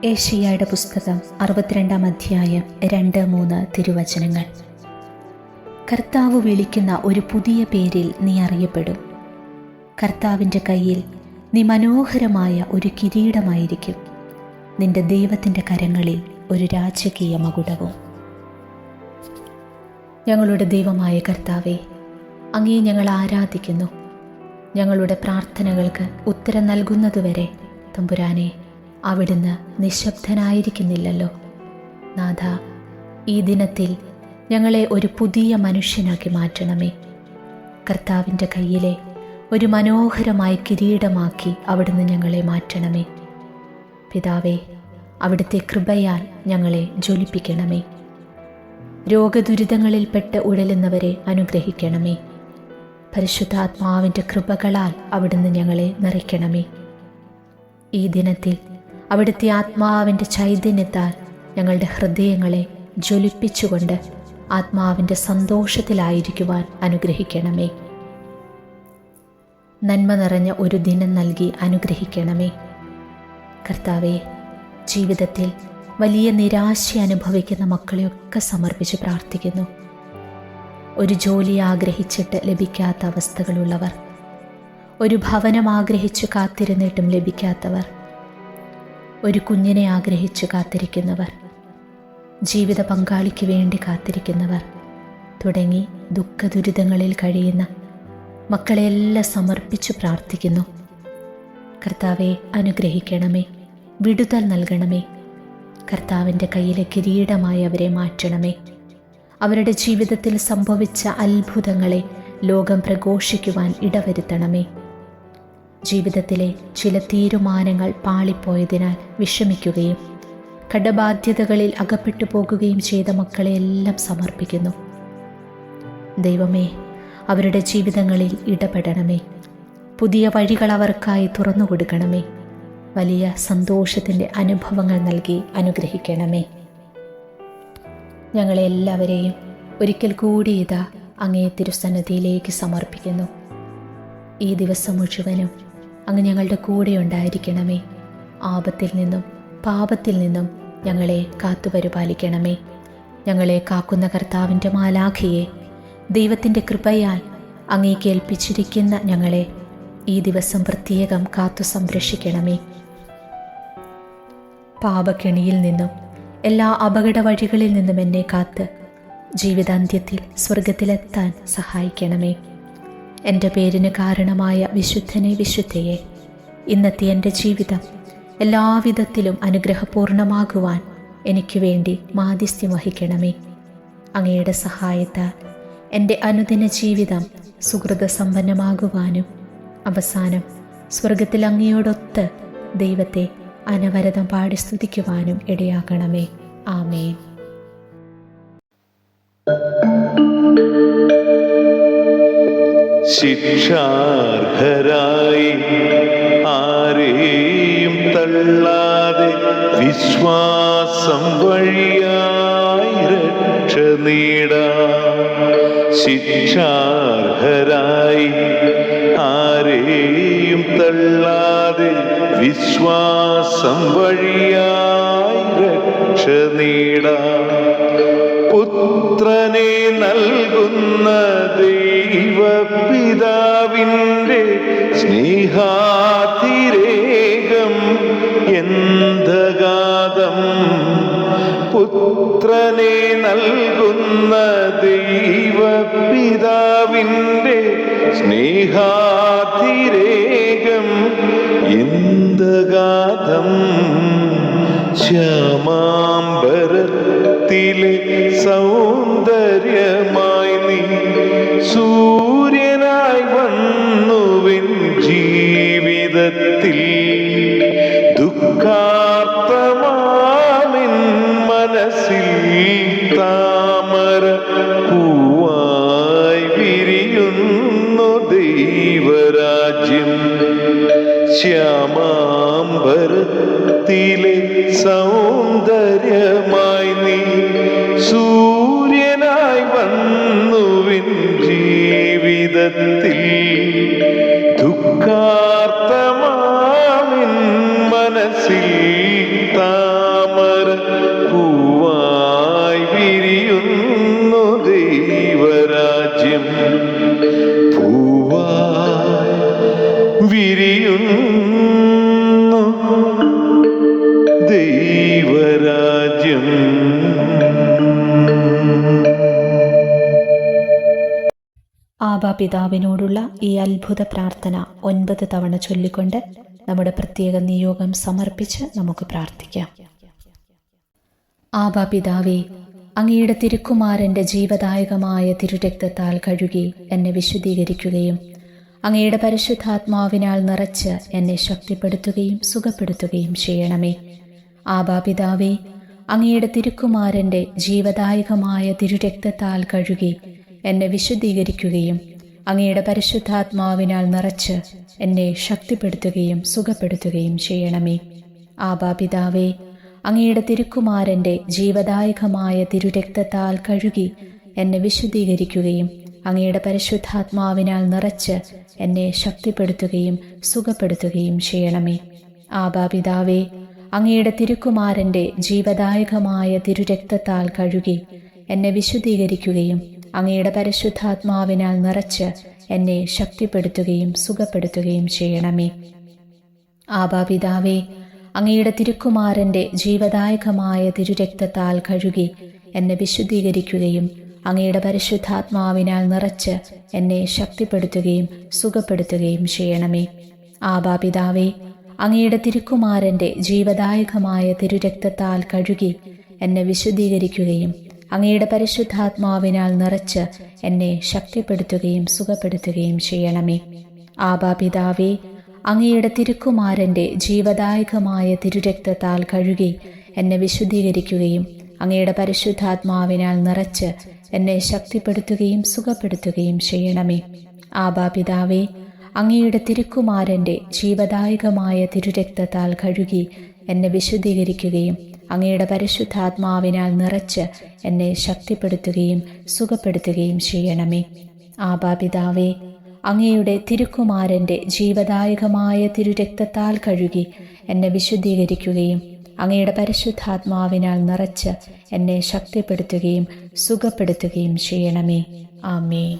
ഏശയ്യായുടെ പുസ്തകം 62-ാം അധ്യായം 2-3 തിരുവചനങ്ങൾ. കർത്താവ് വിളിക്കുന്ന ഒരു പുതിയ പേരിൽ നീ അറിയപ്പെടും. കർത്താവിൻ്റെ കയ്യിൽ നീ മനോഹരമായ ഒരു കിരീടമായിരിക്കും. നിന്റെ ദൈവത്തിൻ്റെ കരങ്ങളിൽ ഒരു രാജകീയ മകുടവും. ഞങ്ങളുടെ ദൈവമായ കർത്താവേ, അങ്ങയെ ഞങ്ങൾ ആരാധിക്കുന്നു. ഞങ്ങളുടെ പ്രാർത്ഥനകൾക്ക് ഉത്തരം നൽകുന്നതുവരെ തമ്പുരാനെ, അവിടുന്ന് നിശബ്ദനായിരിക്കുന്നില്ലല്ലോ. നാഥ, ഈ ദിനത്തിൽ ഞങ്ങളെ ഒരു പുതിയ മനുഷ്യനാക്കി മാറ്റണമേ. കർത്താവിൻ്റെ കയ്യിലെ ഒരു മനോഹരമായ കിരീടമാക്കി അവിടുന്ന് ഞങ്ങളെ മാറ്റണമേ. പിതാവേ, അവിടുത്തെ കൃപയാൽ ഞങ്ങളെ ജ്വലിപ്പിക്കണമേ. രോഗദുരിതങ്ങളിൽപ്പെട്ട് ഉഴലുന്നവരെ അനുഗ്രഹിക്കണമേ. പരിശുദ്ധാത്മാവിൻ്റെ കൃപകളാൽ അവിടുന്ന് ഞങ്ങളെ നിറയ്ക്കണമേ. ഈ ദിനത്തിൽ അവിടുത്തെ ആത്മാവിൻ്റെ ചൈതന്യത്താൽ ഞങ്ങളുടെ ഹൃദയങ്ങളെ ജ്വലിപ്പിച്ചുകൊണ്ട് ആത്മാവിൻ്റെ സന്തോഷത്തിലായിരിക്കുവാൻ അനുഗ്രഹിക്കണമേ. നന്മ നിറഞ്ഞ ഒരു ദിനം നൽകി അനുഗ്രഹിക്കണമേ. കർത്താവെ, ജീവിതത്തിൽ വലിയ നിരാശ അനുഭവിക്കുന്ന മക്കളെയൊക്കെ സമർപ്പിച്ച് പ്രാർത്ഥിക്കുന്നു. ഒരു ജോലി ആഗ്രഹിച്ചിട്ട് ലഭിക്കാത്ത അവസ്ഥകളുള്ളവർ, ഒരു ഭവനം ആഗ്രഹിച്ചു കാത്തിരുന്നിട്ടും ലഭിക്കാത്തവർ, ഒരു കുഞ്ഞിനെ ആഗ്രഹിച്ചു കാത്തിരിക്കുന്നവർ, ജീവിത പങ്കാളിക്ക് വേണ്ടി കാത്തിരിക്കുന്നവർ തുടങ്ങി ദുഃഖദുരിതങ്ങളിൽ കഴിയുന്ന മക്കളെയെല്ലാം സമർപ്പിച്ചു പ്രാർത്ഥിക്കുന്നു. കർത്താവെ, അനുഗ്രഹിക്കണമേ, വിടുതൽ നൽകണമേ. കർത്താവിൻ്റെ കയ്യിലെ കിരീടമായി അവരെ മാറ്റണമേ. അവരുടെ ജീവിതത്തിൽ സംഭവിച്ച അത്ഭുതങ്ങളെ ലോകം പ്രഘോഷിക്കുവാൻ ഇടവരുത്തണമേ. ജീവിതത്തിലെ ചില തീരുമാനങ്ങൾ പാളിപ്പോയതിനാൽ വിഷമിക്കുകയും കടബാധ്യതകളിൽ അകപ്പെട്ടു പോകുകയും ചെയ്ത മക്കളെയെല്ലാം സമർപ്പിക്കുന്നു. ദൈവമേ, അവരുടെ ജീവിതങ്ങളിൽ ഇടപെടണമേ. പുതിയ വഴികൾ അവർക്കായി തുറന്നു കൊടുക്കണമേ. വലിയ സന്തോഷത്തിൻ്റെ അനുഭവങ്ങൾ നൽകി അനുഗ്രഹിക്കണമേ. ഞങ്ങളെല്ലാവരെയും ഒരിക്കൽ കൂടി ഇതാ അങ്ങേ തിരുസന്നിധിയിലേക്ക് സമർപ്പിക്കുന്നു. ഈ ദിവസം മുഴുവനും അങ്ങ് ഞങ്ങളുടെ കൂടെ ഉണ്ടായിരിക്കണമേ. ആപത്തിൽ നിന്നും പാപത്തിൽ നിന്നും ഞങ്ങളെ കാത്തുപരിപാലിക്കണമേ. ഞങ്ങളെ കാക്കുന്ന കർത്താവിൻ്റെ മാലാഖയെ ദൈവത്തിൻ്റെ കൃപയാൽ അങ്ങേക്ക് ഏൽപ്പിച്ചിരിക്കുന്ന ഞങ്ങളെ ഈ ദിവസം പ്രത്യേകം കാത്തു സംരക്ഷിക്കണമേ. പാപക്കെണിയിൽ നിന്നും എല്ലാ അപകട വഴികളിൽ നിന്നും എന്നെ കാത്ത് ജീവിതാന്ത്യത്തിൽ സ്വർഗത്തിലെത്താൻ സഹായിക്കണമേ. എൻ്റെ പേരിന് കാരണമായ വിശുദ്ധനെ, വിശുദ്ധയെ, ഇന്നത്തെ എൻ്റെ ജീവിതം എല്ലാവിധത്തിലും അനുഗ്രഹപൂർണമാകുവാൻ എനിക്ക് വേണ്ടി മാധ്യസ്ഥ്യം വഹിക്കണമേ. അങ്ങയുടെ സഹായത്താൽ എൻ്റെ അനുദിന ജീവിതം സുഹൃതസമ്പന്നമാകുവാനും അവസാനം സ്വർഗത്തിൽ അങ്ങയോടൊത്ത് ദൈവത്തെ അനവരതം പാടി സ്തുതിക്കുവാനും ഇടയാക്കണമേ. ആമേൻ. ശിക്ഷാർഹരായി ആരെയും തള്ളാതെ വിശ്വാസം വഴിയായി രക്ഷ നേടാം. ശിക്ഷാർഹരായി ആരെയും തള്ളാതെ വിശ്വാസം വഴിയായി രക്ഷ നേടാം. പുത്രനെ നൽകുന്ന ദൈവപിതാവിൻ്റെ സ്നേഹാതിരേകം എന്തഗാധം. പുത്രനെ നൽകുന്ന ദൈവപിതാവിൻ്റെ സ്നേഹാതിരേകം എന്തഗാധം. ശ്യാമാംബരത്തിലെ സൗന്ദര്യമായി നീ സൂര്യനായി വന്നുവിൻ ജീവിതത്തിൽ. ദുഃഖാർത്തമാമിൻ മനസ്സിൽ താമര പൂവായി വിരിയുന്നു ദൈവരാജ്യം. ശ്യാമാംബരത്തിലെ സൗന്ദര്യമായി നീ സൂര്യനായി വന്നുവിൻ ജീവിതത്തിൽ. ദുഃഖാർത്തമാമിൻ മനസ്സിൽ ആബാ പിതാവിനോടുള്ള ഈ അത്ഭുത പ്രാർത്ഥന 9 തവണ ചൊല്ലിക്കൊണ്ട് നമ്മുടെ പ്രത്യേക നിയോഗം സമർപ്പിച്ച് നമുക്ക് പ്രാർത്ഥിക്കാം. ആബാ പിതാവേ, അങ്ങയുടെ തിരുക്കുമാരൻ്റെ ജീവദായകമായ തിരുരക്തത്താൽ കഴുകി എന്നെ വിശുദ്ധീകരിക്കുകയും അങ്ങയുടെ പരിശുദ്ധാത്മാവിനാൽ നിറച്ച് എന്നെ ശക്തിപ്പെടുത്തുകയും സുഖപ്പെടുത്തുകയും ചെയ്യണമേ. ആബാ പിതാവേ, അങ്ങയുടെ തിരുക്കുമാരൻ്റെ ജീവദായകമായ തിരുരക്തത്താൽ കഴുകി എന്നെ വിശുദ്ധീകരിക്കുകയും അങ്ങയുടെ പരിശുദ്ധാത്മാവിനാൽ നിറച്ച് എന്നെ ശക്തിപ്പെടുത്തുകയും സുഖപ്പെടുത്തുകയും ചെയ്യണമേ. ആബാ പിതാവേ, അങ്ങയുടെ തിരുക്കുമാരൻ്റെ ജീവദായകമായ തിരുരക്തത്താൽ കഴുകി എന്നെ വിശുദ്ധീകരിക്കുകയും അങ്ങയുടെ പരിശുദ്ധാത്മാവിനാൽ നിറച്ച് എന്നെ ശക്തിപ്പെടുത്തുകയും സുഖപ്പെടുത്തുകയും ചെയ്യണമേ. ആബാ പിതാവേ, അങ്ങയുടെ തിരുക്കുമാരൻ്റെ ജീവദായകമായ തിരുരക്തത്താൽ കഴുകി എന്നെ വിശുദ്ധീകരിക്കുകയും അങ്ങയുടെ പരിശുദ്ധാത്മാവിനാൽ നിറച്ച് എന്നെ ശക്തിപ്പെടുത്തുകയും സുഖപ്പെടുത്തുകയും ചെയ്യണമേ. ആബാ പിതാവേ, അങ്ങയുടെ തിരുക്കുമാരൻ്റെ ജീവദായകമായ തിരുരക്തത്താൽ കഴുകി എന്നെ വിശുദ്ധീകരിക്കുകയും അങ്ങയുടെ പരിശുദ്ധാത്മാവിനാൽ നിറച്ച് എന്നെ ശക്തിപ്പെടുത്തുകയും സുഖപ്പെടുത്തുകയും ചെയ്യണമേ. ആബാ പിതാവേ, അങ്ങയുടെ തിരുക്കുമാരൻ്റെ ജീവദായകമായ തിരുരക്തത്താൽ കഴുകി എന്നെ വിശുദ്ധീകരിക്കുകയും അങ്ങയുടെ പരിശുദ്ധാത്മാവിനാൽ നിറച്ച് എന്നെ ശക്തിപ്പെടുത്തുകയും സുഖപ്പെടുത്തുകയും ചെയ്യണമേ. ആബാ പിതാവേ, അങ്ങയുടെ തിരുക്കുമാരൻ്റെ ജീവദായകമായ തിരുരക്തത്താൽ കഴുകി എന്നെ വിശുദ്ധീകരിക്കുകയും അങ്ങയുടെ പരിശുദ്ധാത്മാവിനാൽ നിറച്ച് എന്നെ ശക്തിപ്പെടുത്തുകയും സുഖപ്പെടുത്തുകയും ചെയ്യണമേ. ആബാ പിതാവേ, അങ്ങയുടെ തിരുക്കുമാരൻ്റെ ജീവദായകമായ തിരുരക്തത്താൽ കഴുകി എന്നെ വിശുദ്ധീകരിക്കുകയും അങ്ങയുടെ പരിശുദ്ധാത്മാവിനാൽ നിറച്ച് എന്നെ ശക്തിപ്പെടുത്തുകയും സുഖപ്പെടുത്തുകയും ചെയ്യണമേ. ആബാ പിതാവേ, അങ്ങയുടെ തിരുക്കുമാരൻ്റെ ജീവദായകമായ തിരുരക്തത്താൽ കഴുകി എന്നെ വിശുദ്ധീകരിക്കുകയും അങ്ങയുടെ പരിശുദ്ധാത്മാവിനാൽ നിറച്ച് എന്നെ ശക്തിപ്പെടുത്തുകയും സുഖപ്പെടുത്തുകയും ചെയ്യണമേ. ആമേൻ.